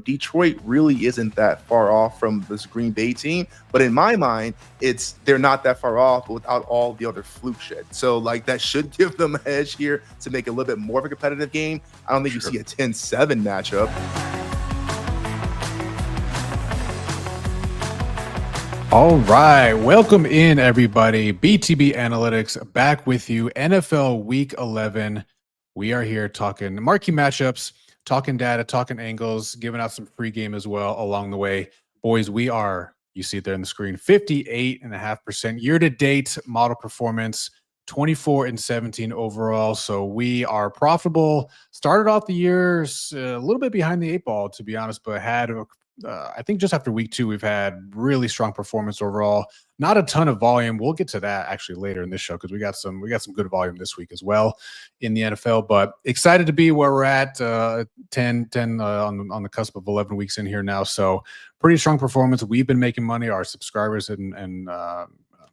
Detroit really isn't that far off from this Green Bay team. But in my mind, they're not that far off without all the other fluke shit. So like that should give them an edge here to make it a little bit more of a competitive game. I don't think you see a 10-7 matchup. All right, welcome in everybody. BTB Analytics back with you. NFL Week 11. We are here talking marquee matchups, talking data, talking angles, giving out some free game as well along the way. Boys, we are, you see it there on the screen, 58.5% year-to-date model performance, 24-17 overall. So we are profitable. Started off the year a little bit behind the 8 ball, to be honest, but had I think just after week 2, we've had really strong performance overall. Not a ton of volume. We'll get to that actually later in this show because we got some good volume this week as well in the NFL. But excited to be where we're at, 10 on the cusp of 11 weeks in here now. So pretty strong performance. We've been making money. Our subscribers and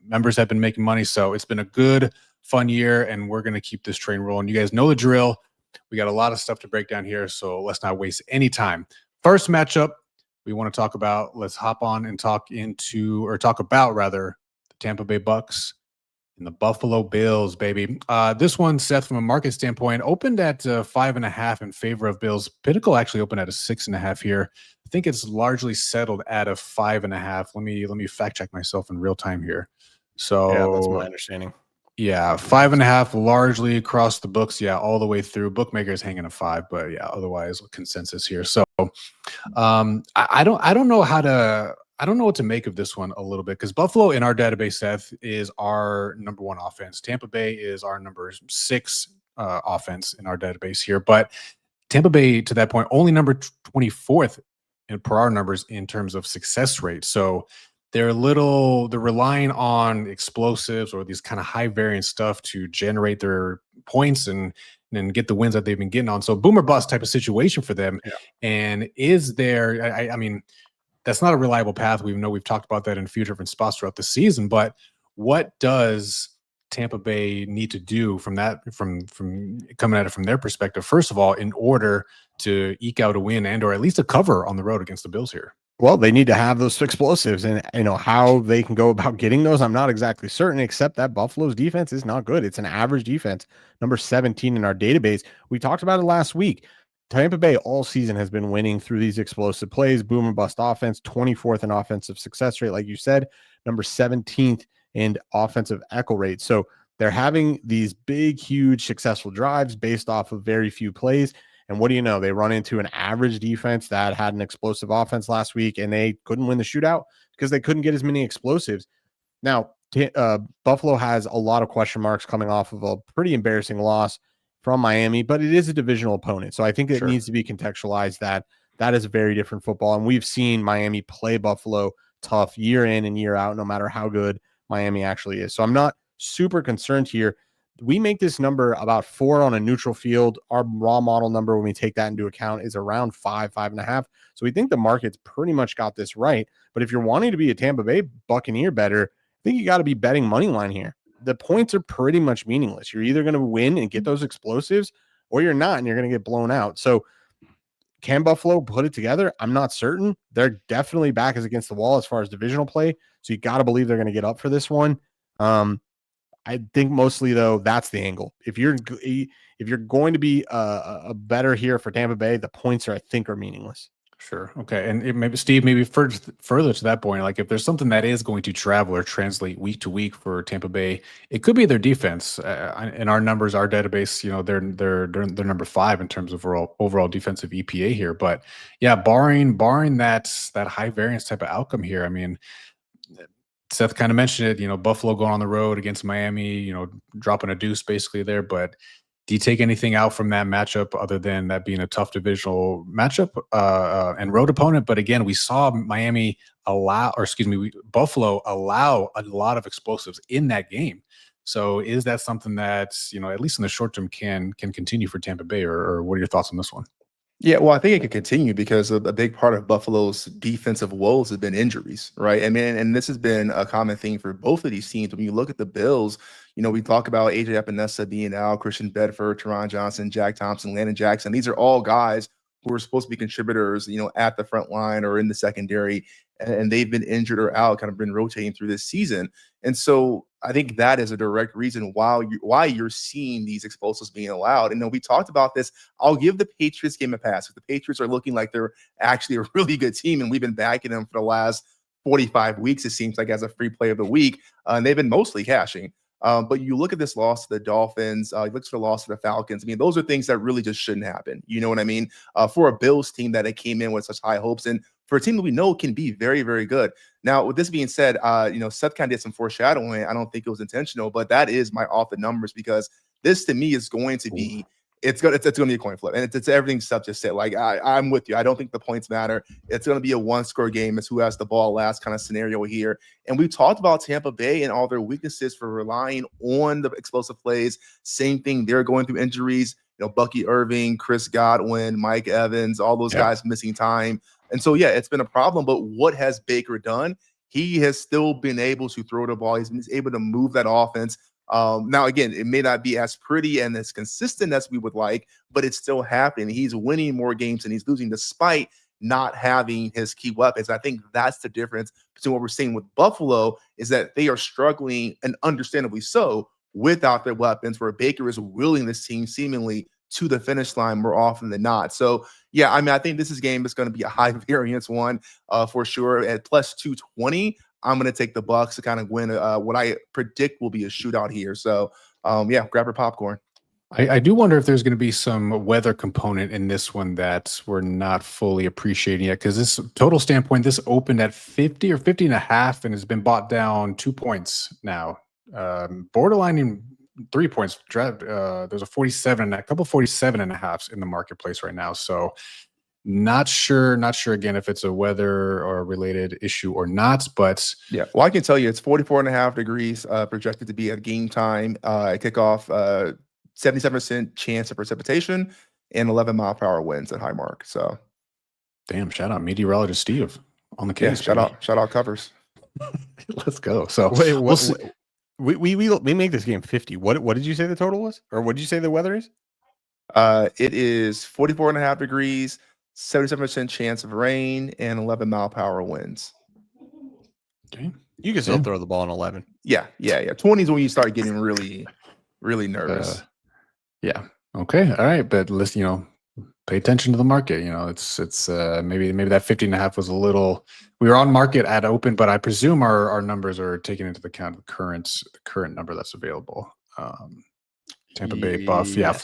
members have been making money. So it's been a good, fun year, and we're going to keep this train rolling. You guys know the drill. We got a lot of stuff to break down here, so let's not waste any time. First matchup we want to talk about. Let's hop on and talk about the Tampa Bay Bucks and the Buffalo Bills, baby. This one, Seth, from a market standpoint, opened at 5.5 in favor of Bills. Pinnacle actually opened at a 6.5 here. I think it's largely settled at a 5.5. Let me fact check myself in real time here. So yeah, that's my understanding. Yeah, 5.5 largely across the books. Yeah, all the way through. Bookmakers hanging a 5, but yeah, otherwise consensus here. So I don't know what to make of this one a little bit, because Buffalo in our database, Seth, is our number 1 offense. Tampa Bay is our number 6 offense in our database here, but Tampa Bay, to that point, only number 24th per our numbers in terms of success rate. So they're relying on explosives or these kind of high variance stuff to generate their points and get the wins that they've been getting on. So boomer bust type of situation for them. Yeah. And is there, I mean, that's not a reliable path. We've talked about that in a few different spots throughout the season, but what does Tampa Bay need to do from coming at it from their perspective, first of all, in order to eke out a win or at least a cover on the road against the Bills here? Well, they need to have those explosives, and how they can go about getting those, I'm not exactly certain, except that Buffalo's defense is not good. It's an average defense, number 17 in our database. We talked about it last week. Tampa Bay all season has been winning through these explosive plays, boom and bust offense, 24th in offensive success rate, like you said, number 17th in offensive echo rate. So they're having these big, huge, successful drives based off of very few plays. And what do you know? They run into an average defense that had an explosive offense last week, and they couldn't win the shootout because they couldn't get as many explosives. Now, Buffalo has a lot of question marks coming off of a pretty embarrassing loss from Miami, but it is a divisional opponent. So I think it needs to be contextualized that is a very different football. And we've seen Miami play Buffalo tough year in and year out, no matter how good Miami actually is. So I'm not super concerned here. We make this number about 4 on a neutral field. Our raw model number, when we take that into account, is around 5.5. So we think the market's pretty much got this right. But if you're wanting to be a Tampa Bay Buccaneer bettor, I think you got to be betting money line here. The points are pretty much meaningless. You're either going to win and get those explosives, or you're not, and you're going to get blown out. So can Buffalo put it together? I'm not certain. They're definitely back against the wall as far as divisional play. So you got to believe they're going to get up for this one. I think mostly, though, that's the angle. If you're going to be a bettor here for Tampa Bay, the points are meaningless. Sure. Okay. And maybe Steve, further to that point, like if there's something that is going to travel or translate week to week for Tampa Bay, it could be their defense. In our numbers, our database, they're number 5 in terms of overall defensive EPA here. But yeah, barring that high variance type of outcome here, I mean, Seth kind of mentioned it, Buffalo going on the road against Miami, dropping a deuce basically there. But do you take anything out from that matchup other than that being a tough divisional matchup and road opponent? But again, we saw Buffalo allow a lot of explosives in that game. So is that something that, at least in the short term can continue for Tampa Bay, or what are your thoughts on this one? Yeah, well, I think it could continue because a big part of Buffalo's defensive woes has been injuries, right? I mean, and this has been a common thing for both of these teams. When you look at the Bills, we talk about AJ Epinesa being out, Christian Bedford, Teron Johnson, Jack Thompson, Landon Jackson. These are all guys who are supposed to be contributors, at the front line or in the secondary, and they've been injured or out, kind of been rotating through this season. And so I think that is a direct reason why you're seeing these explosives being allowed. And then we talked about this. I'll give the Patriots game a pass. The Patriots are looking like they're actually a really good team, and we've been backing them for the last 45 weeks, it seems like, as a free play of the week, and they've been mostly cashing. But you look at this loss to the Dolphins, you look at the loss to the Falcons. I mean, those are things that really just shouldn't happen. You know what I mean? For a Bills team that it came in with such high hopes, and for a team that we know can be very, very good. Now, with this being said, Seth kind of did some foreshadowing. I don't think it was intentional, but that is my off the numbers, because this to me is going to be it's going to be a coin flip, and it's everything Seth just said. Like I'm with you. I don't think the points matter. It's going to be a one-score game. It's who has the ball last kind of scenario here. And we talked about Tampa Bay and all their weaknesses for relying on the explosive plays. Same thing. They're going through injuries. Bucky Irving, Chris Godwin, Mike Evans, all those guys missing time. And so, it's been a problem. But what has Baker done? He has still been able to throw the ball. He's been able to move that offense. Now, again, it may not be as pretty and as consistent as we would like, but it's still happening. He's winning more games than he's losing, despite not having his key weapons. I think that's the difference between what we're seeing with Buffalo, is that they are struggling, and understandably so, without their weapons, where Baker is willing this team seemingly to the finish line more often than not. So, I think this game is going to be a high variance one for sure. At plus 220, I'm going to take the Bucs to kind of win what I predict will be a shootout here. So, grab your popcorn. I do wonder if there's going to be some weather component in this one that we're not fully appreciating yet, because this total standpoint, this opened at 50 or 50 and a half and has been bought down 2 points now. Borderline in 3 points. There's a 47 and a couple 47 and a halves in the marketplace right now. So not sure again if it's a weather or related issue or not, but well, I can tell you it's 44 and a half degrees projected to be at game time kickoff, 77% chance of precipitation, and 11-mile-per-hour winds at Highmark. So damn, shout out meteorologist Steve on the case. Shout out covers. Let's go. So we make this game 50. What did you say the total was? Or what did you say the weather is? It is 44 and a half degrees, 77% chance of rain, and 11-mile-per-hour winds. Okay. You can still throw the ball in 11. Yeah. 20 is when you start getting really, really nervous. Okay. All right. But let's, pay attention to the market. It's maybe that 50 and a half was a little, we were on market at open, but I presume our numbers are taking into account the current number that's available. Tampa Bay buff. 48.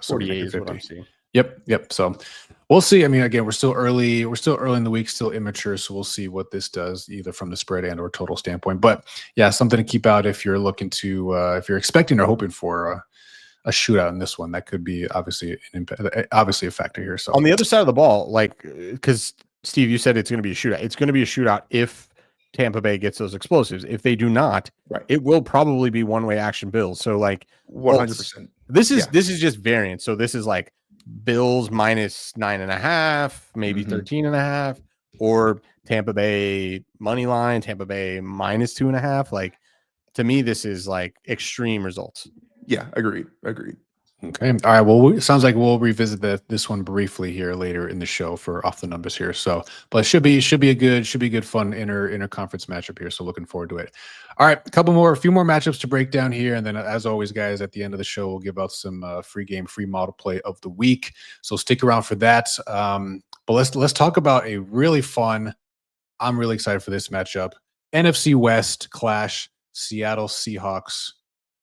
So 48 is what I'm seeing. Yep. So we'll see. I mean, again, we're still early in the week, still immature. So we'll see what this does, either from the spread and or total standpoint. But something to keep out if you're looking to, if you're expecting or hoping for a shootout in this one. That could be obviously a factor here. So on the other side of the ball, because Steve, you said it's going to be a shootout. It's going to be a shootout if Tampa Bay gets those explosives. If they do not, it will probably be one-way action Bills. So 100%. This is just variance. So this is like Bills minus 9.5, maybe 13.5, or Tampa Bay money line, Tampa Bay minus 2.5. To me, this is extreme results. Yeah, agreed. Okay. All right. Well, it sounds like we'll revisit this one briefly here later in the show for off the numbers here. So, but it should be a good fun interconference matchup here. So looking forward to it. All right, a few more matchups to break down here, and then as always, guys, at the end of the show, we'll give out some free model play of the week. So stick around for that. But let's talk about a really fun. I'm really excited for this matchup. NFC West clash. Seattle Seahawks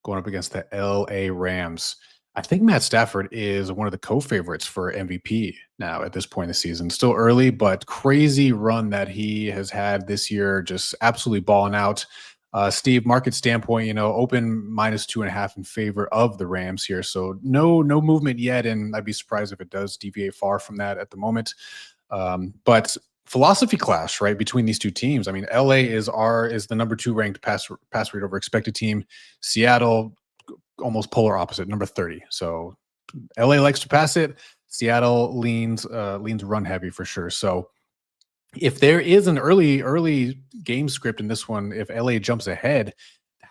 going up against the LA Rams. I think Matt Stafford is one of the co-favorites for MVP now at this point in the season. Still early, but crazy run that he has had this year, just absolutely balling out. Steve, market standpoint, open minus 2.5 in favor of the Rams here. So no movement yet, and I'd be surprised if it does deviate far from that at the moment. But philosophy clash, right, between these two teams. I mean, LA is the number 2 ranked pass rate over expected team. Seattle, almost polar opposite, number 30. So LA likes to pass it. Seattle leans run heavy for sure. So if there is an early game script in this one, if LA jumps ahead,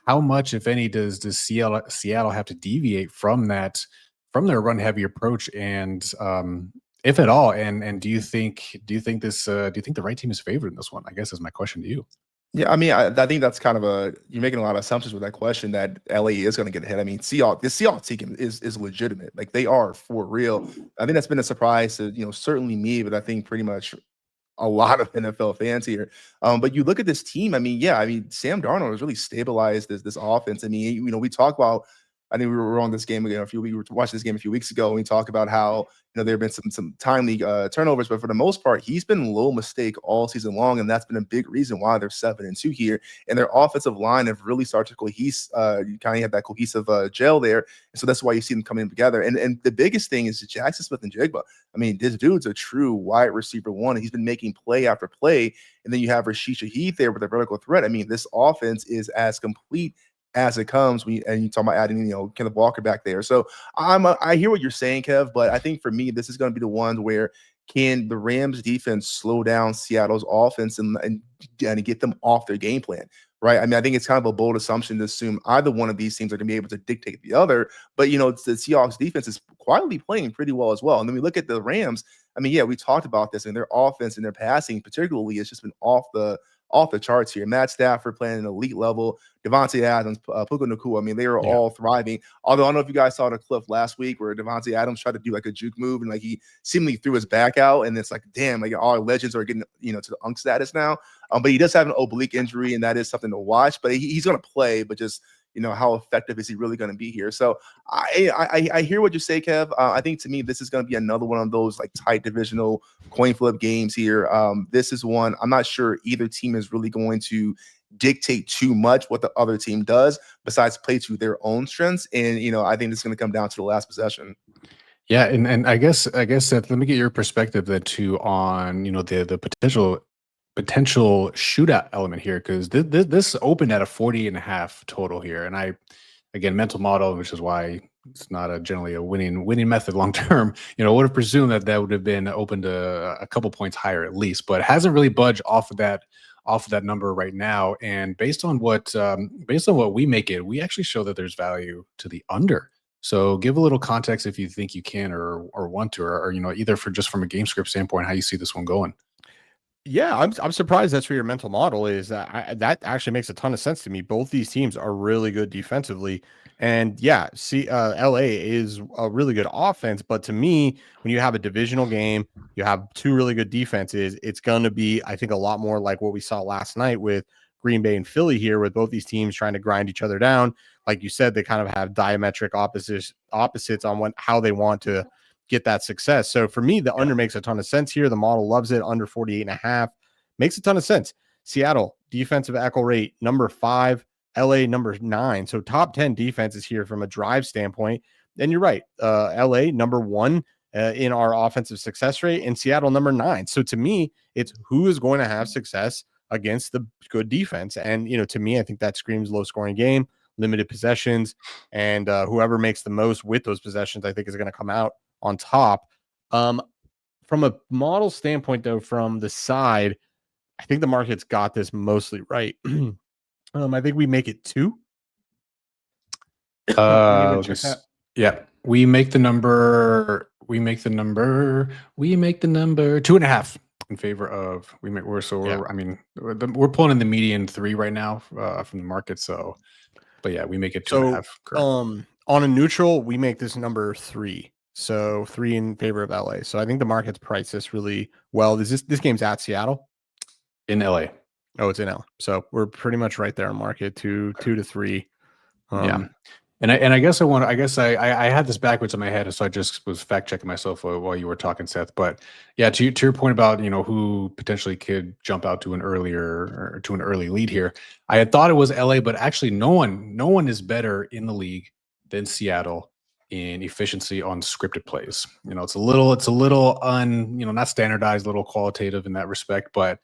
how much, if any, does Seattle have to deviate from their run heavy approach? And if at all. And do you think the right team is favored in this one? I guess is my question to you. Yeah, I mean, I think that's kind of you're making a lot of assumptions with that question that LA is going to get ahead. I mean, the Seahawks team is legitimate. Like they are for real. I think that's been a surprise to, certainly me, but I think pretty much a lot of NFL fans here. But you look at this team. I mean, yeah, I mean, Sam Darnold has really stabilized this offense. I mean, we talk about. I think we were on this game again. We were watching this game a few weeks ago, and we talked about how there have been some timely turnovers, but for the most part, he's been low mistake all season long, and that's been a big reason why they're 7-2 here. And their offensive line have really started to you kind of have that cohesive gel there, and so that's why you see them coming together. And the biggest thing is Jackson Smith and Jigba. I mean, this dude's a true wide receiver one. He's been making play after play, and then you have Rashid Shaheed there with a vertical threat. I mean, this offense is as complete as it comes. And you talk about adding, Kenneth Walker back there. So I hear what you're saying, Kev, but I think for me, this is going to be the one where can the Rams defense slow down Seattle's offense and get them off their game plan, right? I mean, I think it's kind of a bold assumption to assume either one of these teams are going to be able to dictate the other, but the Seahawks defense is quietly playing pretty well as well. And then we look at the Rams. I mean, yeah, we talked about this, and their offense and their passing particularly has just been off the charts here. Matt Stafford playing at an elite level. Devontae Adams, Puka Nacua. I mean, they are all thriving. Although I don't know if you guys saw the clip last week where Devontae Adams tried to do like a juke move and like he seemingly threw his back out, and it's like, damn, like all our legends are getting to the unk status now. But he does have an oblique injury, and that is something to watch. But he's going to play, but just how effective is he really going to be here? So I hear what you say, Kev. I think to me, this is going to be another one of those like tight divisional coin flip games here. This is one I'm not sure either team is really going to dictate too much what the other team does besides play to their own strengths. And, I think this is going to come down to the last possession. Yeah. And I guess Seth, let me get your perspective then too on, the potential shootout element here, because this opened at a 40.5 total here, and again, mental model, which is why it's not generally a winning method long term. Would have presumed that would have been open to a couple points higher at least, but hasn't really budged off of that number right now. And based on what we make it, we actually show that there's value to the under. So give a little context if you think you can or want to, or either from a game script standpoint, how you see this one going. Yeah, I'm surprised that's where your mental model is. That actually makes a ton of sense to me. Both these teams are really good defensively, and yeah, LA is a really good offense. But to me, when you have a divisional game, you have two really good defenses. It's going to be, I think, a lot more like what we saw last night with Green Bay and Philly here, with both these teams trying to grind each other down. Like you said, they kind of have diametric opposites on how they want to get that success. So for me, the under makes a ton of sense here. The model loves it. Under 48.5 makes a ton of sense. Seattle defensive echo rate number 5, LA number 9. So top 10 defenses here from a drive standpoint. And you're right. LA number 1 in our offensive success rate, and Seattle number 9. So to me, it's who is going to have success against the good defense. And, to me, I think that screams low scoring game, limited possessions, and whoever makes the most with those possessions, I think is going to come out on top. From a model standpoint, though, from the side, I think the market's got this mostly right. I think we make it 2. Yeah, we make the number 2.5 in favor of we're pulling in the median 3 right now from the market. So, but yeah, we make it 2.5. On a neutral, we make this number 3. So 3 in favor of LA. So I think the market's priced this really well. This game's at Seattle? In LA. Oh, it's in LA. So we're pretty much right there on market, 2 to 3. Yeah. And I guess I had this backwards in my head, so I just was fact checking myself while you were talking, Seth. But yeah, to your point about who potentially could jump out to an early lead here, I had thought it was LA, but actually no one is better in the league than Seattle in efficiency on scripted plays. It's a little not standardized, a little qualitative in that respect, but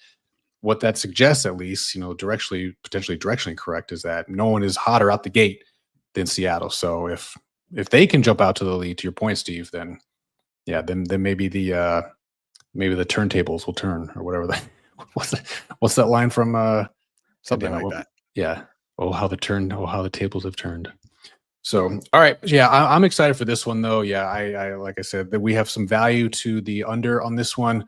what that suggests, at least, potentially directionally correct, is that no one is hotter out the gate than Seattle. So if they can jump out to the lead, to your point, Steve, then maybe the turntables will turn, or whatever that what's that line from something like that. Yeah. Oh, how the tables have turned. So, all right. Yeah, I'm excited for this one, though. Yeah, I like I said, that we have some value to the under on this one.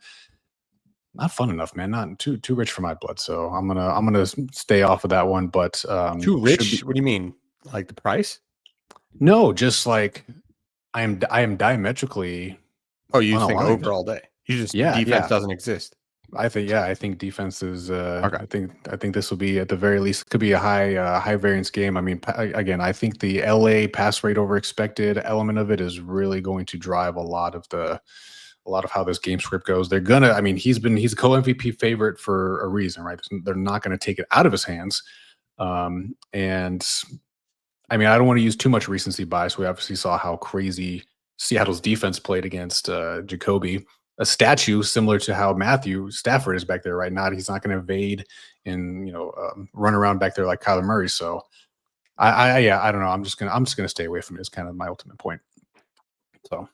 Not fun enough, man. Not too rich for my blood. So I'm gonna stay off of that one. But Too should rich? be What do you mean? Like the price? no, just like I am diametrically Oh, you just think unaligned. over all day. You just Yeah, defense yeah. doesn't exist. I think defense is. Okay. I think this will be at the very least could be a high variance game. I mean, again, I think the LA pass rate over expected element of it is really going to drive a lot of how this game script goes. They're gonna. I mean, he's a co MVP favorite for a reason, right? They're not going to take it out of his hands. And I mean, I don't want to use too much recency bias. We obviously saw how crazy Seattle's defense played against Jacoby, a statue similar to how Matthew Stafford is back there right now. He's not going to evade and run around back there like Kyler Murray. So I don't know. I'm just gonna stay away from it. Is kind of my ultimate point. So.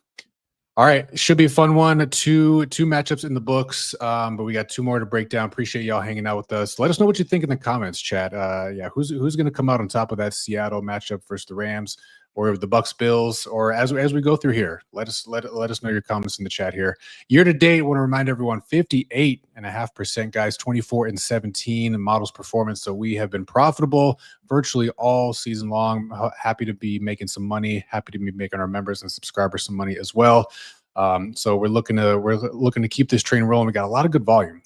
All right, should be a fun one. Two matchups in the books, but we got two more to break down. Appreciate y'all hanging out with us. Let us know what you think in the comments, chat. Yeah, who's going to come out on top of that Seattle matchup versus the Rams, or the Bucks Bills, or as we go through here, let us know your comments in the chat here. Year to date, I want to remind everyone 58.5%, guys, 24-17 models performance. So we have been profitable virtually all season long. Happy to be making some money. Happy to be making our members and subscribers some money as well. So we're looking to keep this train rolling. We got a lot of good volume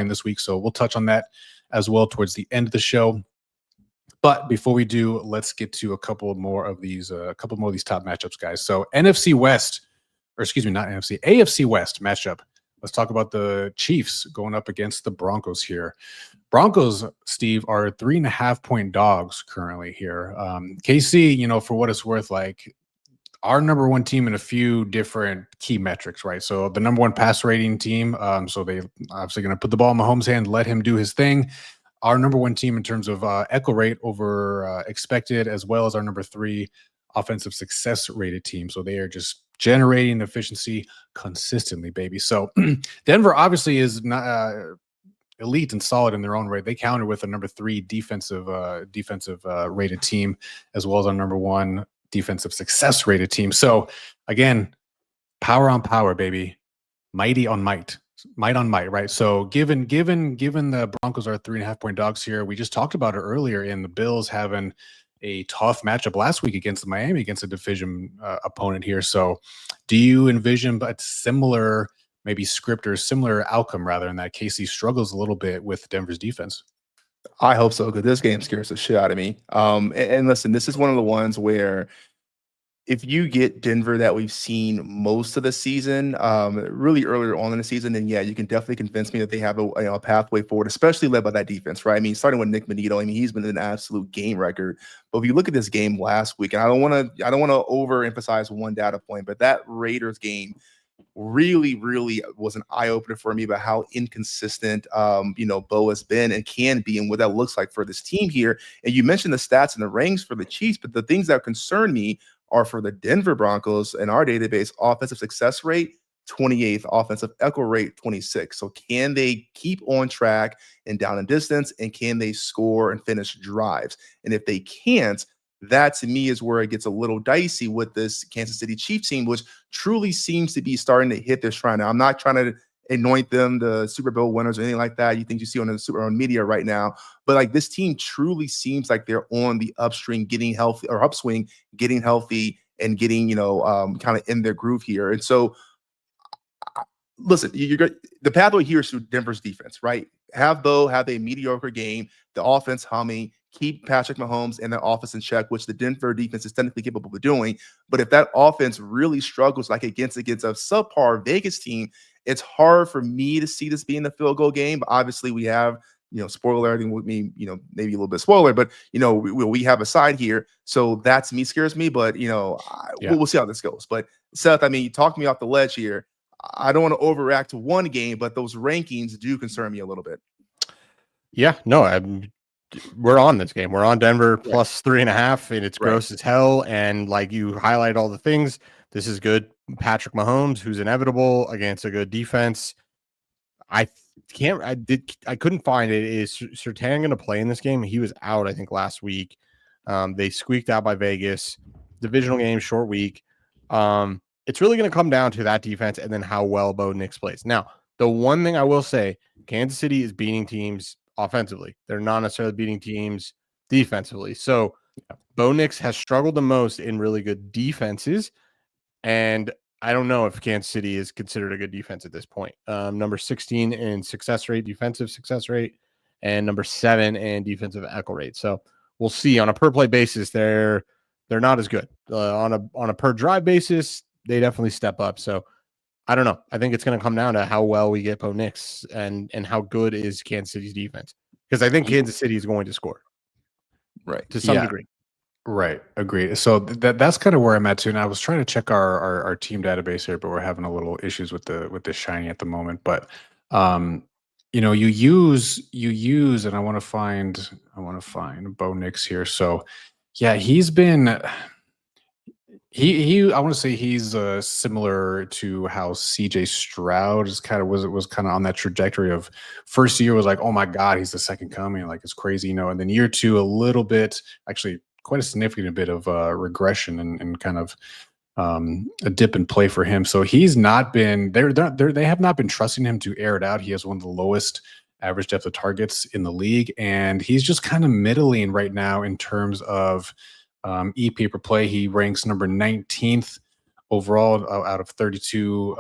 this week. So we'll touch on that as well towards the end of the show. But before we do, let's get to a couple more of these top matchups, guys. So AFC West matchup. Let's talk about the Chiefs going up against the Broncos here. Broncos, Steve, are 3.5-point dogs currently here. KC, for what it's worth, like our number one team in a few different key metrics, right? So the number one pass rating team. So they obviously going to put the ball in Mahomes' hand, let him do his thing. Our number one team in terms of echo rate over expected, as well as our number 3 offensive success rated team. So they are just generating efficiency consistently, baby. So Denver obviously is not elite and solid in their own right. They counter with a number 3 defensive rated team, as well as our number 1 defensive success rated team. So again, power on power, baby. Mighty on might on might, right? So given the Broncos are 3.5-point dogs here, we just talked about it earlier in the Bills having a tough matchup last week against Miami, against a division opponent here. So do you envision a similar maybe script or similar outcome rather in that KC struggles a little bit with Denver's defense? I hope so, because this game scares the shit out of me. And listen, this is one of the ones where if you get Denver that we've seen most of the season, really earlier on in the season, then yeah, you can definitely convince me that they have a pathway forward, especially led by that defense, right? I mean, starting with Nick Benito, I mean, he's been an absolute game record. But if you look at this game last week, and I don't want to overemphasize one data point, but that Raiders game really was an eye-opener for me about how inconsistent Bo has been and can be, and what that looks like for this team here. And you mentioned the stats and the ranks for the Chiefs, but the things that concern me are for the Denver Broncos in our database: offensive success rate 28th, offensive echo rate 26. So can they keep on track and down and distance, and can they score and finish drives? And if they can't, that to me is where it gets a little dicey with this Kansas City Chiefs team, which truly seems to be starting to hit their stride. Now, I'm not trying to anoint them the Super Bowl winners or anything like that. You think you see on the media right now, but like this team truly seems like they're on the upswing, getting healthy, and getting kind of in their groove here. And so, listen, the pathway here is through Denver's defense, right? Have a mediocre game, the offense humming, keep Patrick Mahomes and their offense in check, which the Denver defense is technically capable of doing. But if that offense really struggles, like against a subpar Vegas team, it's hard for me to see this being the field goal game. But obviously, we have, spoiler, everything with me, maybe a little bit spoiler, but we have a side here, so that's me scares me. But we'll see how this goes. But Seth, I mean, you talked me off the ledge here. I don't want to overreact to one game, but those rankings do concern me a little bit. Yeah, no, we're on this game. We're on Denver plus 3.5, and it's gross as hell. And like you highlight all the things, this is good. Patrick Mahomes, who's inevitable against a good defense. I couldn't find it. Is Surtain going to play in this game? He was out, I think, last week. They squeaked out by Vegas. Divisional game, short week. It's really going to come down to that defense and then how well Bo Nix plays. Now, the one thing I will say, Kansas City is beating teams offensively. They're not necessarily beating teams defensively. So Bo Nix has struggled the most in really good defenses. And I don't know if Kansas City is considered a good defense at this point. Number 16 in success rate, defensive success rate, and number 7 in defensive echo rate. So we'll see. On a per play basis, they're not as good. On a per drive basis, they definitely step up. So I don't know. I think it's going to come down to how well we get Bo Nix and how good is Kansas City's defense, because I think Kansas City is going to score, right, to some degree. Right. Agreed. So that's kind of where I'm at too. And I was trying to check our team database here, but we're having a little issues with the shiny at the moment. But you use, and I want to find Bo Nix here. So yeah, he's been I want to say he's similar to how CJ Stroud was kind of on that trajectory of first year was like, oh my God, he's the second coming, like it's crazy, and then year 2 a little bit, actually quite a significant bit of regression and kind of a dip in play for him. So he's not been they have not been trusting him to air it out. He has one of the lowest average depth of targets in the league, and he's just kind of middling right now in terms of EP per play. He ranks number 19th overall out of 32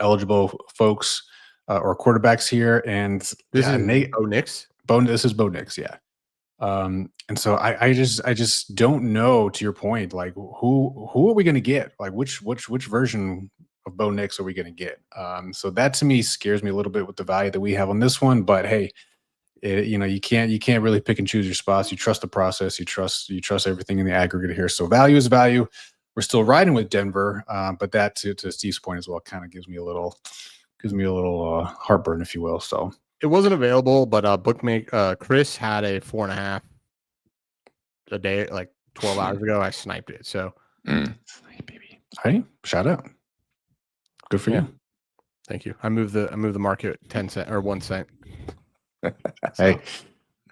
eligible folks or quarterbacks here. And this is Bo Nix. This is Bo Nix, yeah. And so I just don't know, to your point, like who are we going to get? Like which version of Bo Nix are we going to get? So that to me scares me a little bit with the value that we have on this one. But hey, you can't really pick and choose your spots. You trust the process. You trust everything in the aggregate here. So value is value. We're still riding with Denver, but that to Steve's point as well kind of gives me a little heartburn, if you will. So it wasn't available, but bookmaker Chris had a 4.5 a day, like 12 hours ago. I sniped it. So, hey, baby, hey, shout out. Good for you. Thank you. I moved the market 10 cent or 1 cent. Hey,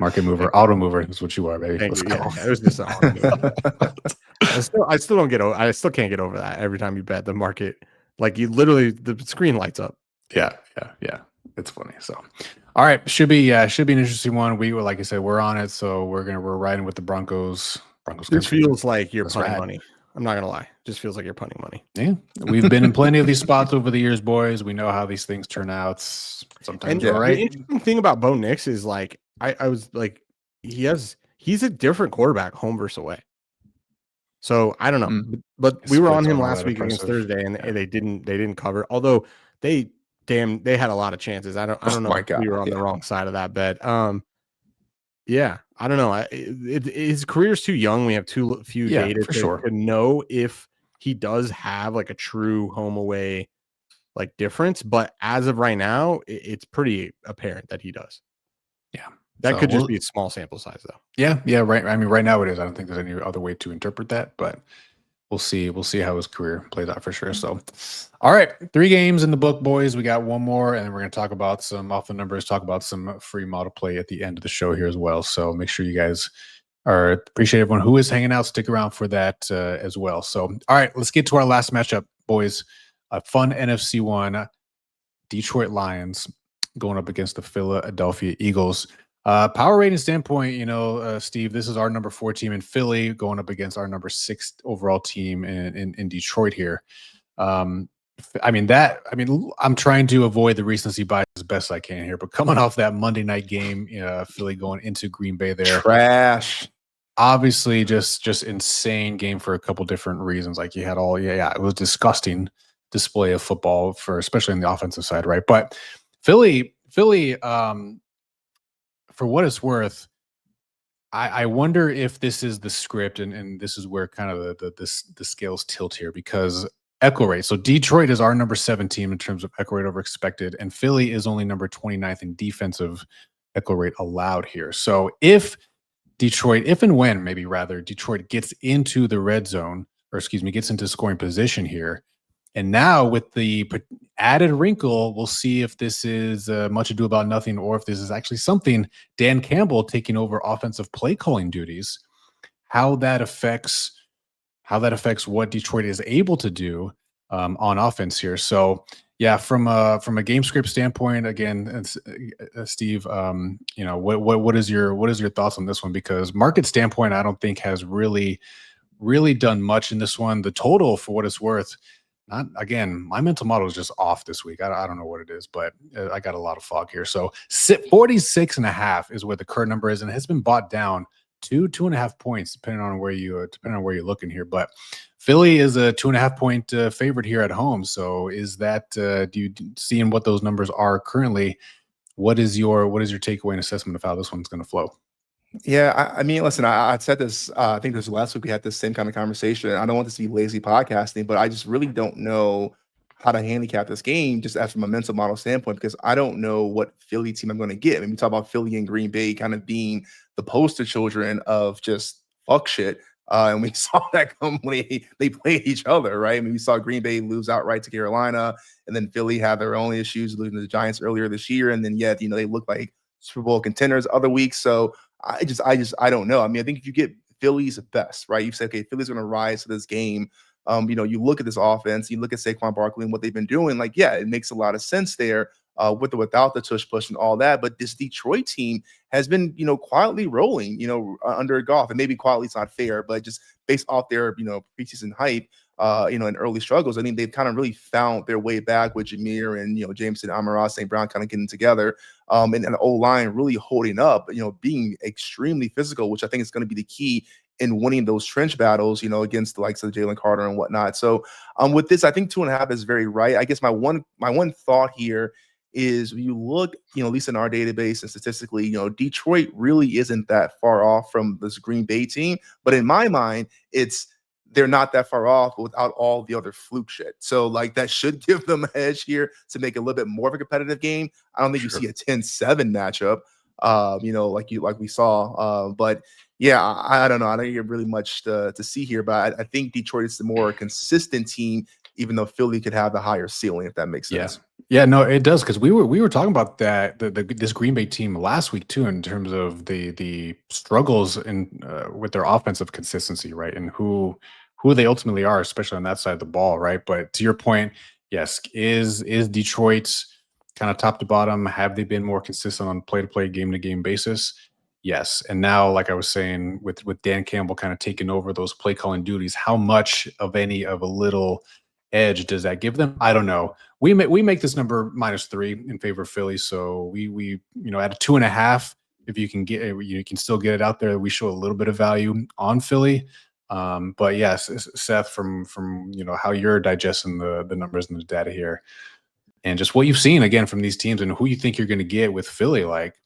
market mover, auto mover is what you are, baby. Thank you. Yeah, it was just I still can't get over that. Every time you bet the market, like you literally the screen lights up. Yeah. It's funny. So, all right, should be an interesting one. We were, like I said, we're on it, so we're riding with the Broncos. This feels like you're punting money. I'm not gonna lie. Just feels like you're punting money. Yeah, we've been in plenty of these spots over the years, boys. We know how these things turn out. Sometimes you're right. The interesting thing about Bo Nix is like I was like he's a different quarterback, home versus away. So I don't know, but we were on him last week against Thursday, and they didn't cover. Although they had a lot of chances. I don't know if we were on the wrong side of that bet. Yeah, I don't know. His career's too young. We have too few data to know if he does have like a true home away like difference. But as of right now, it's pretty apparent that he does. Yeah, that could just be a small sample size, though. Yeah, right. I mean, right now it is. I don't think there's any other way to interpret that, but we'll see. We'll see how his career plays out for sure. So, all right, 3 games in the book, boys. We got one more, and then we're going to talk about some off the numbers, talk about some free model play at the end of the show here as well. So make sure you guys appreciate everyone who is hanging out. Stick around for that as well. So, all right, let's get to our last matchup, boys. A fun NFC one. Detroit Lions going up against the Philadelphia Eagles. Power rating standpoint, Steve, this is our number 4 team in Philly going up against our number 6 overall team in Detroit here. I'm trying to avoid the recency bias as best I can here, but coming off that Monday night game, Philly going into Green Bay there. Trash. Obviously just insane game for a couple different reasons. Like you had it was disgusting display of football especially on the offensive side, right? But Philly, for what it's worth, I wonder if this is the script, and this is where kind of the scales tilt here, because echo rate. So Detroit is our number 7 team in terms of echo rate over expected, and Philly is only number 29th in defensive echo rate allowed here. So if and when Detroit gets into the red zone, gets into scoring position here, And now with the added wrinkle, we'll see if this is much ado about nothing or if this is actually something Dan Campbell taking over offensive play calling duties, how that affects what Detroit is able to do on offense here. So yeah, from a game script standpoint, again, Steve, what is your thoughts on this one? Because market standpoint, I don't think has really done much in this one. The total, for what it's worth, not again, my mental model is just off this week. I don't know what it is, but I got a lot of fog here. So 46.5 is where the current number is, and it has been bought down 2.5 points, depending on where you're looking here. But Philly is a 2.5 point favorite here at home. So is that do you seeing what those numbers are currently? What is your takeaway and assessment of how this one's going to flow? Yeah, I mean, listen, I said this. I think this was last week. We had this same kind of conversation. I don't want this to be lazy podcasting, but I just really don't know how to handicap this game just as from a mental model standpoint because I don't know what Philly team I'm going to get. I mean, we talk about Philly and Green Bay kind of being the poster children of just fuck shit. And we saw that come when they played each other, right? I mean, we saw Green Bay lose outright to Carolina, and then Philly had their own issues losing to the Giants earlier this year, and then yet they look like Super Bowl contenders other weeks. So I don't know. I mean, I think if you get Philly's best, right? You say, okay, Philly's going to rise to this game. You look at this offense, you look at Saquon Barkley and what they've been doing. Like, yeah, it makes a lot of sense there with or without the tush push and all that. But this Detroit team has been, quietly rolling, under Goff. And maybe quietly is not fair, but just based off their, preseason hype, and early struggles. I mean, they've kind of really found their way back with Jameer and, Jameson, Amon-Ra, St. Brown kind of getting together. And the O-line really holding up, being extremely physical, which I think is going to be the key in winning those trench battles, against the likes of Jalen Carter and whatnot. So with this, I think 2.5 is very right. I guess my one thought here is when you look, at least in our database and statistically, Detroit really isn't that far off from this Green Bay team. But in my mind, they're not that far off without all the other fluke shit. So like that should give them an edge here to make it a little bit more of a competitive game. I don't think you see a 10-7 matchup, like we saw. But yeah, I don't know. I don't get really much to see here, but I think Detroit is the more consistent team, even though Philly could have the higher ceiling, if that makes sense. Yeah, no, it does, because we were talking about that this Green Bay team last week too, in terms of the struggles in with their offensive consistency, right, and who they ultimately are, especially on that side of the ball, right. But to your point, yes, is Detroit's kind of top to bottom? Have they been more consistent on play to play, game to game basis? Yes, and now, like I was saying, with Dan Campbell kind of taking over those play calling duties, how much of any of a little edge does that give them? I don't know. We make this number -3 in favor of Philly, so we at a 2.5, if you can get you can still get it out there. We show a little bit of value on Philly, but yes, Seth, from how you're digesting the numbers and the data here, and just what you've seen again from these teams and who you think you're going to get with Philly, like,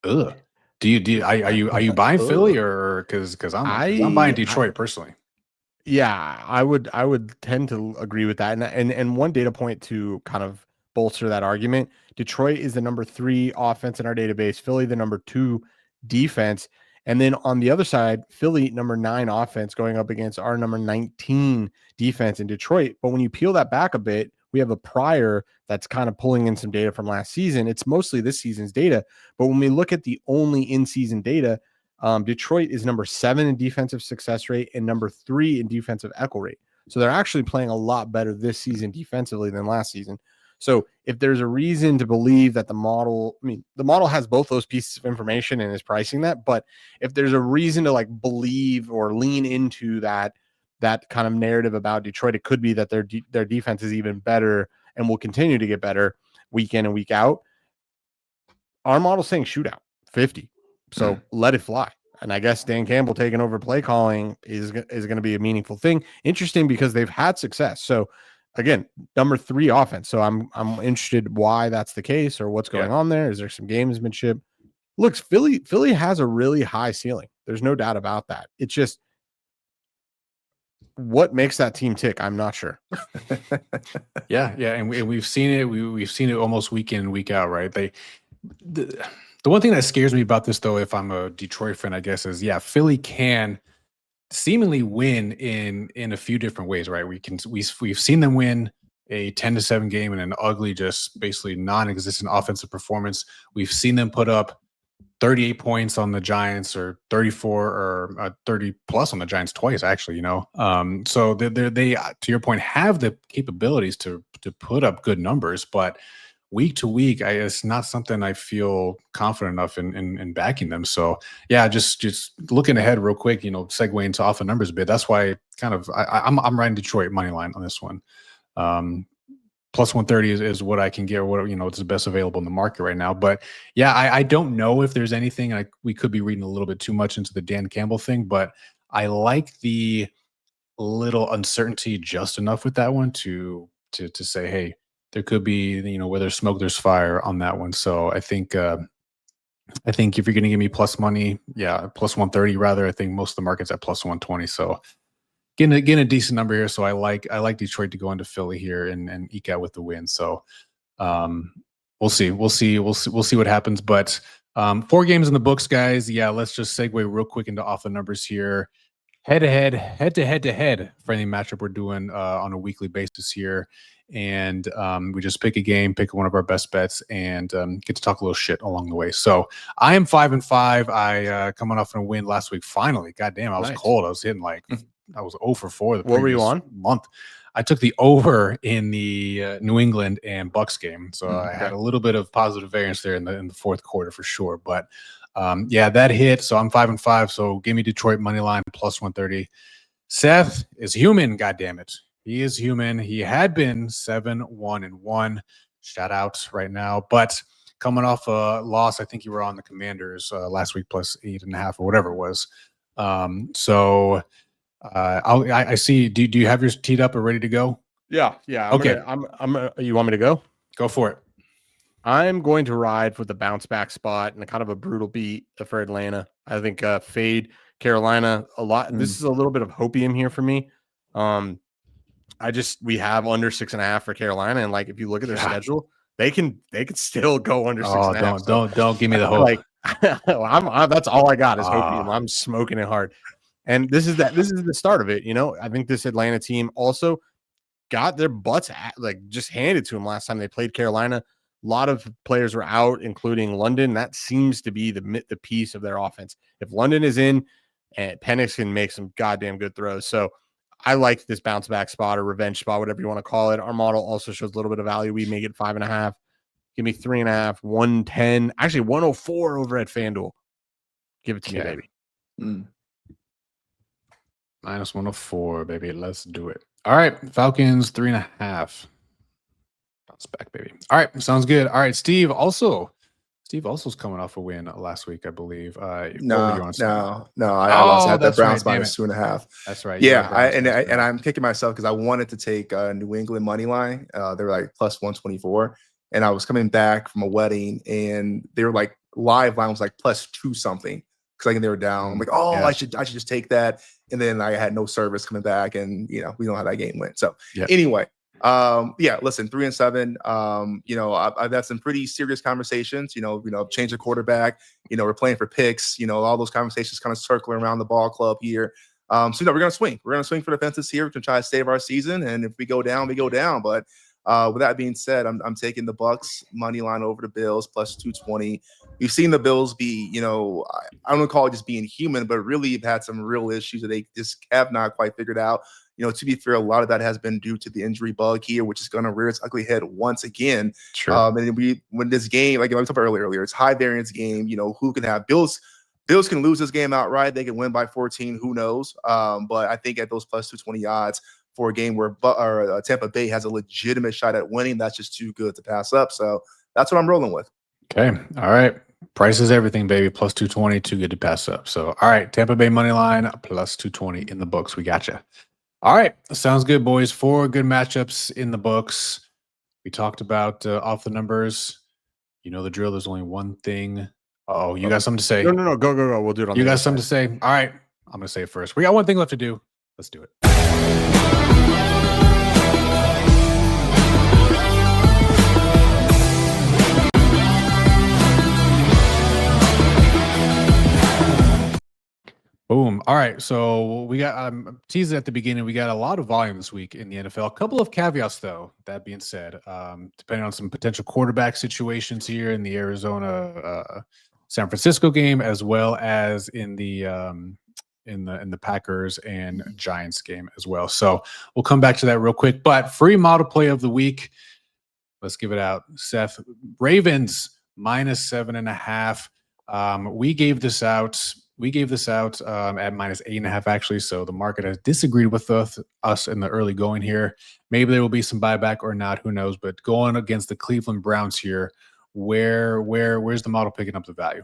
ugh. Are you buying Philly, or because I'm buying Detroit personally? Yeah, I would tend to agree with that. And one data point to kind of bolster that argument: Detroit is the number 3 offense in our database, Philly the number 2 defense, and then on the other side, Philly number 9 offense going up against our number 19 defense in Detroit. But when you peel that back a bit, we have a prior that's kind of pulling in some data from last season. It's mostly this season's data, but when we look at the only in-season data, Detroit is number 7 in defensive success rate and number 3 in defensive echo rate. So they're actually playing a lot better this season defensively than last season. So if there's a reason to believe that the model has both those pieces of information and is pricing that, but if there's a reason to believe or lean into that kind of narrative about Detroit, it could be that their defense is even better and will continue to get better week in and week out. Our model's saying shootout 50. So let it fly. And I guess Dan Campbell taking over play calling is going to be a meaningful thing. Interesting because they've had success. So again, number 3 offense. So I'm interested why that's the case or what's going on there. Is there some gamesmanship? Looks, Philly has a really high ceiling. There's no doubt about that. It's just what makes that team tick, I'm not sure. Yeah, and we've seen it. We've seen it almost week in, week out, right? The one thing that scares me about this, though, if I'm a Detroit fan, I guess, is Philly can seemingly win in a few different ways, right? We've seen them win a 10-7 game in an ugly, just basically non-existent offensive performance. We've seen them put up 38 points on the Giants, or 34 or 30 plus on the Giants twice, actually, so they to your point, have the capabilities to put up good numbers, but week to week, it's not something I feel confident enough in backing them. So yeah, just looking ahead real quick, segue into off the numbers a bit. That's why I'm riding Detroit money line on this one. Plus 130 is what I can get, or what, it's the best available in the market right now. But yeah, I don't know if there's anything, we could be reading a little bit too much into the Dan Campbell thing, but I like the little uncertainty just enough with that one to say, hey, there could be, where there's smoke, there's fire on that one. So I think if you're going to give me plus money, plus 130 rather. I think most of the market's at plus 120. So getting a decent number here. So I like Detroit to go into Philly here and eke out with the win. So we'll see what happens. But 4 games in the books, guys. Yeah, let's just segue real quick into off the numbers here. Head to head friendly matchup we're doing on a weekly basis here. And we just pick a game, pick one of our best bets, and get to talk a little shit along the way. So I am 5-5. I coming off a win last week. Finally, goddamn, I was cold. I was hitting I was 0 for 4 the What were you on? month. I took the over in the New England and Bucks game, so I had a little bit of positive variance there in the fourth quarter for sure. But that hit. So I'm 5-5. So give me Detroit money line plus 130. Seth is human. God damn it. He is human. He had been 7-1-1. Shout out right now. But coming off a loss, I think you were on the Commanders last week plus 8.5 or whatever it was. I see. Do you have yours teed up or ready to go? Yeah. Okay. You want me to go? Go for it. I'm going to ride for the bounce back spot and kind of a brutal beat for Atlanta. I think fade Carolina a lot. This is a little bit of hopium here for me. We have under 6.5 for Carolina, and if you look at their schedule, they can still go under 6.5. Don't give me the hope. That's all I got is hopium. I'm smoking it hard, and this is the start of it. I think this Atlanta team also got their butts just handed to them last time they played Carolina. A lot of players were out, including London. That seems to be the piece of their offense. If London is in, and Penix can make some goddamn good throws. So I like this bounce back spot or revenge spot, whatever you want to call it. Our model also shows a little bit of value. We make it 5.5. Give me 3.5, 110, actually 104 over at FanDuel. Give it to me, baby. Minus 104, baby. Let's do it. All right. Falcons 3.5. Bounce back, baby. All right. Sounds good. All right. Steve also is coming off a win last week, I believe. No. I lost at the Browns minus 2.5. That's right. Yeah. I'm kicking myself because I wanted to take New England money line. They were plus 124. And I was coming back from a wedding and they were live line was plus 2 something. Because I think they were down. I'm I should just take that. And then I had no service coming back, and we know how that game went. So anyway, listen, 3-7. I've had some pretty serious conversations. Change the quarterback. We're playing for picks. All those conversations kind of circling around the ball club here. We're gonna swing. We're gonna swing for the fences here to try to save our season. And if we go down, we go down. But with that being said, I'm taking the Bucks money line over the Bills plus 220. We've seen the Bills be, I don't want to call it just being human, but really have had some real issues that they just have not quite figured out. To be fair, a lot of that has been due to the injury bug here, which is going to rear its ugly head once again. Sure. And when this game, like I talked about earlier, it's high variance game. Who can have Bills can lose this game outright. They can win by 14. Who knows? But I think at those plus 220 odds for a game where Tampa Bay has a legitimate shot at winning, that's just too good to pass up. So that's what I'm rolling with. Okay. All right. Price is everything, baby. Plus 220, too good to pass up. So, all right. Tampa Bay money line plus 220 in the books. We got you. All right. Sounds good, boys. 4 good matchups in the books. We talked about off the numbers. You know the drill. There's only one thing. Oh, you got something to say? No. Go. We'll do it on You got something to say? All right. I'm going to say it first. We got one thing left to do. Let's do it. Boom. All right, so we got teased at the beginning. We got a lot of volume this week in the NFL. A couple of caveats, though. That being said, depending on some potential quarterback situations here in the Arizona San Francisco game, as well as in the Packers and Giants game as well. So we'll come back to that real quick. But free model play of the week. Let's give it out, Seth. Ravens -7.5. We gave this out at -8.5, actually. So the market has disagreed with us in the early going here. Maybe there will be some buyback or not. Who knows? But going against the Cleveland Browns here, where's the model picking up the value?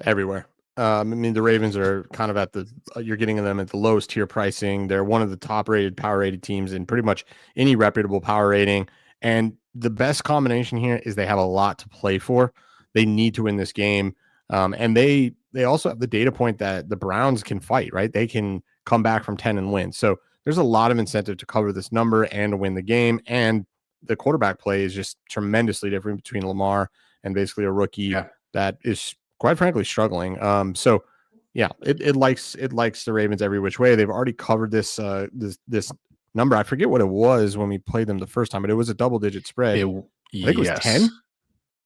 Everywhere. I mean, the Ravens are kind of at you're getting them at the lowest tier pricing. They're one of the top rated, power rated teams in pretty much any reputable power rating. And the best combination here is they have a lot to play for. They need to win this game. And they also have the data point that the Browns can fight, right? They can come back from 10 and win. So there's a lot of incentive to cover this number and to win the game. And the quarterback play is just tremendously different between Lamar and basically a rookie that is quite frankly struggling. So yeah, it likes the Ravens every which way. They've already covered this this number. I forget what it was when we played them the first time, but it was a double-digit spread. I think it was 10.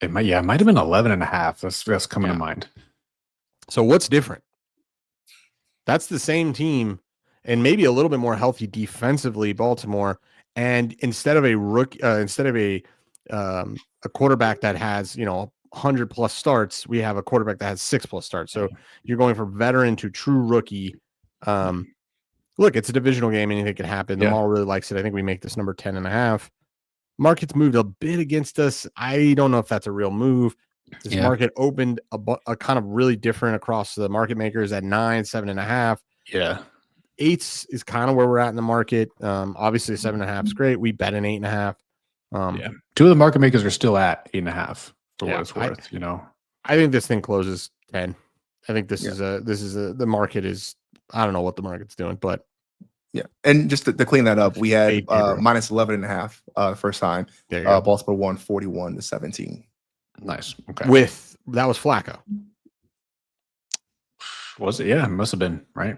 It might have been 11.5. That's coming to mind. So what's different? That's the same team and maybe a little bit more healthy defensively, Baltimore. And instead of a rookie, instead of a quarterback that has 100+ starts, we have a quarterback that has 6+ starts. So you're going from veteran to true rookie. Look, it's a divisional game. Anything can happen. The mall really likes it. I think we make this number 10.5. Market's moved a bit against us. I don't know if that's a real move. This market opened a kind of really different across the market makers at 9, 7.5. Yeah. 8 is kind of where we're at in the market. Obviously 7.5 is great. We bet an 8.5. Two of the market makers are still at 8.5 for what it's worth. I think this thing closes 10. I think this is the market is, I don't know what the market's doing, but and just to clean that up, we had -11.5 first time. Baltimore won 41-17. Nice. Okay. That was Flacco. Was it? Yeah, it must have been, right?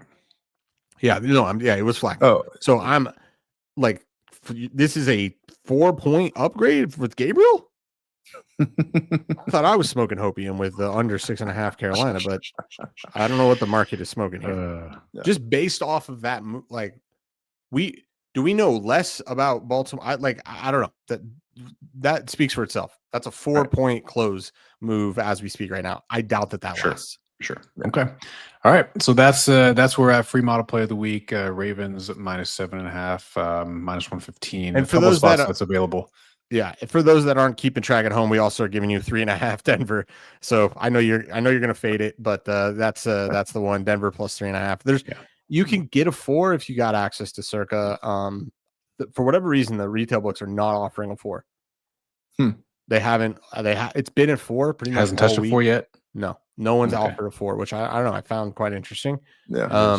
Yeah, it was Flacco. Oh, so I'm like, this is a 4-point upgrade with Gabriel. I thought I was smoking hopium with the under 6.5 Carolina, but I don't know what the market is smoking here. Just based off of that, like, we know less about Baltimore. I don't know, that speaks for itself. That's a 4-point close move as we speak right now. I doubt that lasts. Sure. Okay. All right. So that's where we're at. Free model play of the week. Ravens -7.5, -115. And for those that's available. Yeah, for those that aren't keeping track at home, we also are giving you 3.5 Denver. So I know you're going to fade it, but that's the one, Denver plus 3.5. You can get a 4 if you got access to Circa. For whatever reason, the retail books are not offering a 4. They haven't. It's been at 4 pretty much. Hasn't touched a 4 yet. No one's offered a 4, which I don't know. I found quite interesting. Yeah.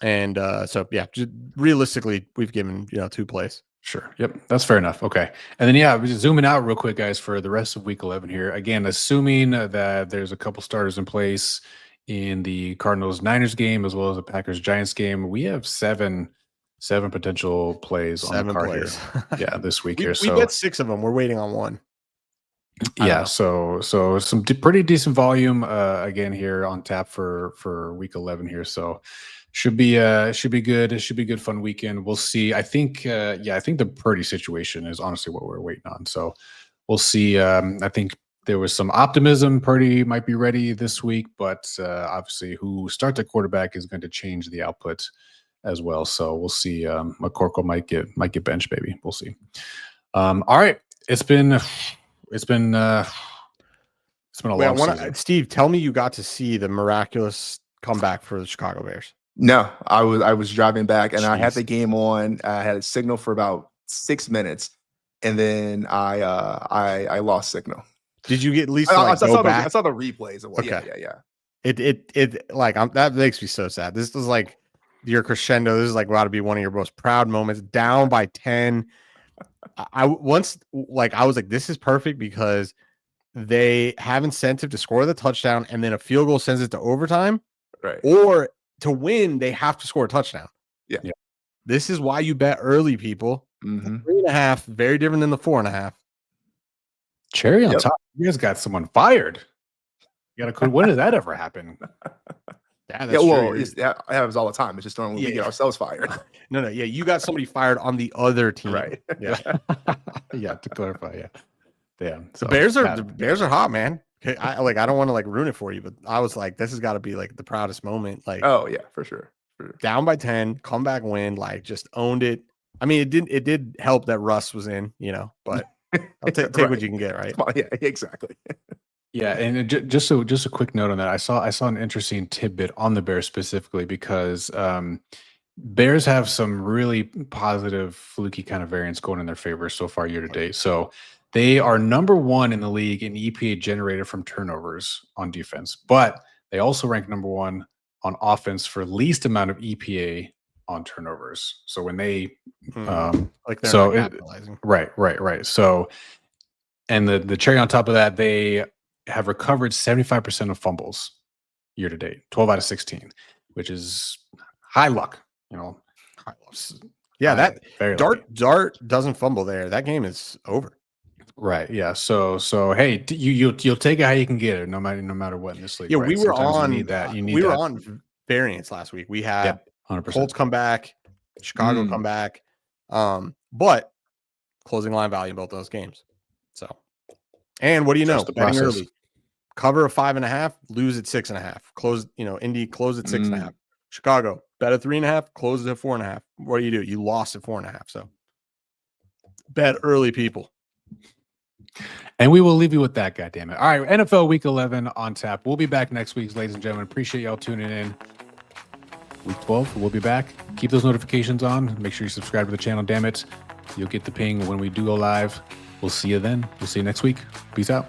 So just realistically, we've given 2 plays. Sure. Yep. That's fair enough. Okay. And then, we're just zooming out real quick, guys, for the rest of week 11 here. Again, assuming that there's a couple starters in place in the Cardinals-Niners game, as well as the Packers-Giants game, we have seven potential plays on the card here. This week here. We bet 6 of them. We're waiting on 1. So some pretty decent volume again here on tap for week 11 here. So should be good. It should be a good, fun weekend. We'll see. I think the Purdy situation is honestly what we're waiting on. So we'll see. I think there was some optimism Purdy might be ready this week, but obviously who starts at quarterback is going to change the output as well. So we'll see. McCorkle might get benched, maybe. We'll see. All right. It's been a long season. Steve, tell me you got to see the miraculous comeback for the Chicago Bears. No, I was driving back and I had the game on. I had a signal for about 6 minutes, and then I lost signal. Did you get at least I saw the replays. Okay. Yeah. It that makes me so sad. This was like your crescendo. This is like about to be one of your most proud moments. Down by 10. I was like, this is perfect because they have incentive to score the touchdown and then a field goal sends it to overtime. Right. Or to win, they have to score a touchdown. Yeah. This is why you bet early, people. Mm-hmm. 3.5, very different than the 4.5. Cherry on top. You guys got someone fired. You got a when does that ever happen? Yeah, that's well, true. that happens all the time. It's just normally we get ourselves fired. No, yeah, you got somebody fired on the other team, Right? Yeah, Yeah. To clarify, yeah. Damn. the Bears are hot, man. I don't want to like ruin it for you, but I was like, this has got to be like the proudest moment. Like, oh yeah, for sure. Down by 10, comeback win, like just owned it. I mean, it did help that Russ was in, but I'll take Right. what you can get, right? Yeah, exactly. Yeah, and just a quick note on that. I saw an interesting tidbit on the Bears specifically because Bears have some really positive, fluky kind of variance going in their favor so far year to date. So they are number 1 in the league in EPA generated from turnovers on defense, but they also rank number 1 on offense for least amount of EPA on turnovers. So when they like they're not capitalizing. Right. So, and the cherry on top of that, they have recovered 75% of fumbles year to date, 12 out of 16, which is high luck, High luck. Yeah, that lucky. Dart doesn't fumble there. That game is over. Right. Yeah. So hey, you'll take it how you can get it, no matter what in this league. Yeah, right? we were Sometimes on. You need that. We were on variance last week. We had 100%. Colts come back, Chicago come back, but closing line value in both those games. So, and what do you know? Betting early, cover a 5.5, lose at 6.5. Close, Indy close at 6.5. Chicago bet at 3.5, close at 4.5. What do? You lost at 4.5. So, bet early, people. And we will leave you with that, goddammit. All right, NFL Week 11 on tap. We'll be back next week, ladies and gentlemen. Appreciate y'all tuning in. Week 12, we'll be back. Keep those notifications on. Make sure you subscribe to the channel, damn it. You'll get the ping when we do go live. We'll see you then. We'll see you next week. Peace out.